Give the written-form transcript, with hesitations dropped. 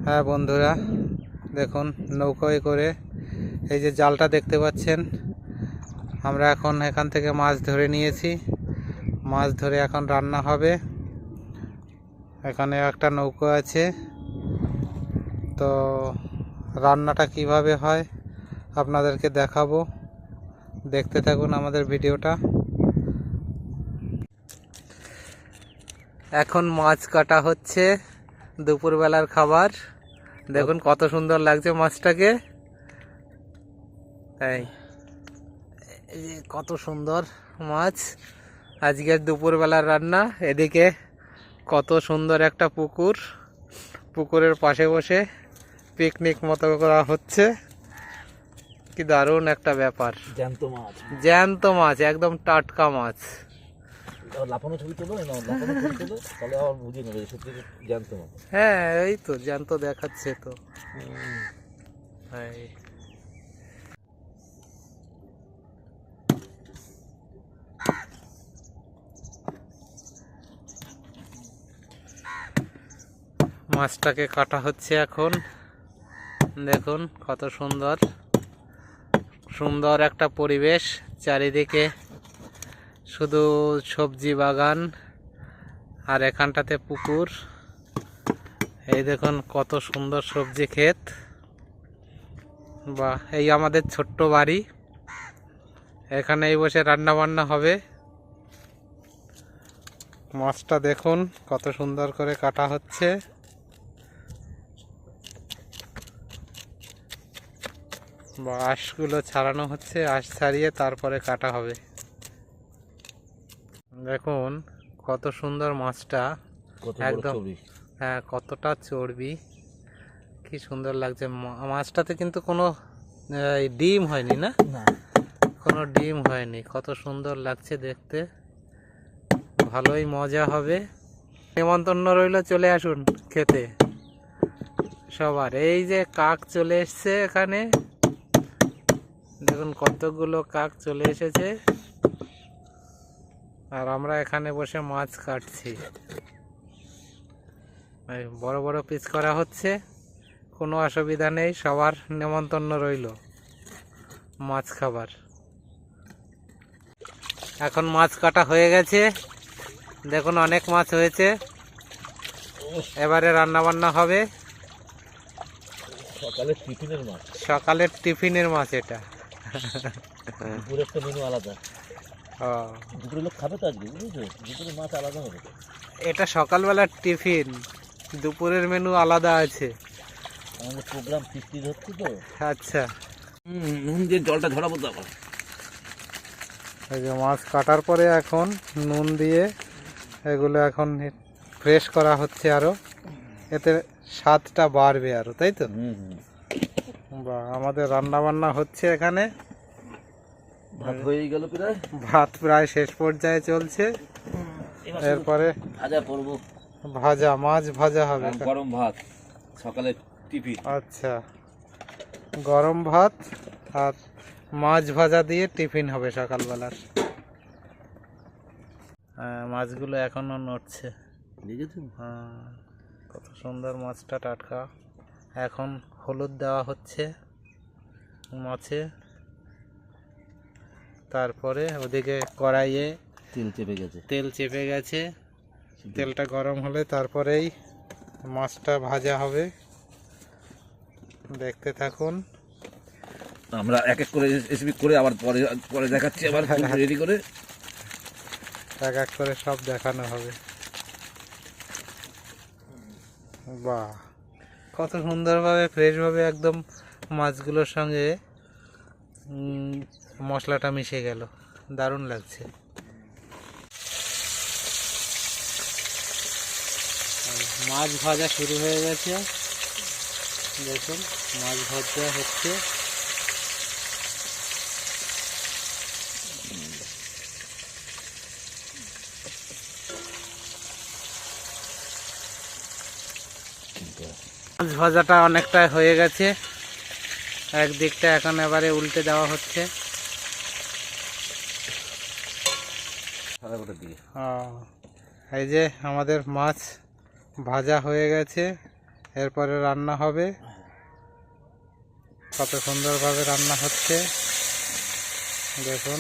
হ্যাঁ বন্ধুরা, দেখুন নৌকোয় করে এই যে জালটা দেখতে পাচ্ছেন, আমরা এখন এখান থেকে মাছ ধরে নিয়েছি। মাছ ধরে এখন রান্না হবে। এখানে একটা নৌকো আছে, তো রান্নাটা কিভাবে হয় আপনাদেরকে দেখাবো। দেখতে থাকুন আমাদের ভিডিওটা। এখন মাছ কাটা হচ্ছে, দুপুরবেলার খাবার। দেখুন কত সুন্দর লাগছে মাছটাকে। এই যে কত সুন্দর মাছ, আজকের দুপুরবেলার রান্না। এদিকে কত সুন্দর একটা পুকুর, পুকুরের পাশে বসে পিকনিক মতো করা হচ্ছে। কি দারুণ একটা ব্যাপার। জ্যান্ত মাছ, জ্যান্ত মাছ, একদম টাটকা মাছ। লাফানো ছবি তোলো না, লাফানো ছবি তোলো, তাহলে আবার বুঝিয়ে নেবে সত্যি জ্যান্ত মাছ। হ্যাঁ, এই তো জ্যান্ত দেখাচ্ছে তো। এই মাছটাকে কাটা হচ্ছে এখন। দেখুন কত সুন্দর সুন্দর একটা পরিবেশ, চারিদিকে শুধু সবজি বাগান, আর এখানটাতে পুকুর। এই দেখুন কত সুন্দর সবজি ক্ষেত। বা এই আমাদের ছোট্ট বাড়ি, এখানেই বসে রান্না বান্না হবে। মাছটা দেখুন কত সুন্দর করে কাটা হচ্ছে। বা আঁশগুলো ছাড়ানো হচ্ছে, আঁশ ছাড়িয়ে তারপরে কাটা হবে। দেখুন কত সুন্দর মাছটা, একদম। হ্যাঁ, কতটা চর্বি, কি সুন্দর লাগছে। মাছটাতে কিন্তু কোনো ডিম হয়নি, না কোনো ডিম হয়নি। কত সুন্দর লাগছে দেখতে, ভালোই মজা হবে। নিমন্ত্রণ রইল, চলে আসুন খেতে সবার। এই যে কাক চলে এসছে এখানে, দেখুন কতগুলো কাক চলে এসেছে, আর আমরা এখানে বসে মাছ কাটছি। বড় বড় পিস করা হচ্ছে, কোনো অসুবিধা নেই। সবার নিমন্ত্রণ রইল মাছ খাবার। এখন মাছ কাটা হয়ে গেছে, দেখুন অনেক মাছ হয়েছে। এবারে রান্না বান্না হবে। সকালের টিফিনের মাছ, সকালের টিফিনের মাছ এটা। দুপুরের একটা মেনু আলাদা। দুপুরে লোক খাবে তো আজকে, বুঝেছো? দুপুরে মাছ আলাদা হবে। এটা সকালবেলার টিফিন, দুপুরের মেনু আলাদা আছে। আমাদের প্রোগ্রাম ফিস্টি হচ্ছে তো। আচ্ছা, নুন দিয়ে জলটা ঝরাবো তো আবার। এই যে মাছ কাটার পরে এখন নুন দিয়ে এগুলো এখন ফ্রেশ করা হচ্ছে আরো, এতে স্বাদটা বাড়বে আরো, তাই তো? বা আমাদের রান্না বান্না হচ্ছে এখানে। ভাত হয়ে গেল প্রায়, ভাত প্রায় শেষ পর্যায়ে চলছে। এরপরে ভাজা করবো, ভাজা, মাছ ভাজা হবে। গরম ভাত সকালের টিফিন। আচ্ছা, গরম ভাত আর মাছ ভাজা দিয়ে টিফিন হবে সকালবেলার। মাছগুলো এখনো নড়ছে, দেখেছো? হ্যাঁ, কত সুন্দর মাছটা, টাটকা। এখন হলুদ দেওয়া হচ্ছে মাছে, তারপরে ওদিকে কড়াইয়ে তেল চেপে গেছে। তেলটা গরম হলে তারপরেই মাছটা ভাজা হবে। দেখতে থাকুন। আমরা এক এক করে রেসিপি করে আবার পরে পরে দেখাচ্ছি, আবার রেডি করে এক এক করে সব দেখানো হবে। বাহ, কত সুন্দরভাবে ফ্রেশভাবে একদম মাছগুলোর সঙ্গে মশলাটা মিশে গেল, দারুণ লাগছে। মাছ ভাজা শুরু হয়ে গেছে, দেখুন মাছ ভাজা হচ্ছে। মাছ ভাজাটা অনেকটা হয়ে গেছে, একদিকটা এখন এবারে উল্টে দেওয়া হচ্ছে। এই যে আমাদের মাছ ভাজা হয়ে গেছে, এরপরে রান্না হবে। কত সুন্দরভাবে রান্না হচ্ছে দেখুন।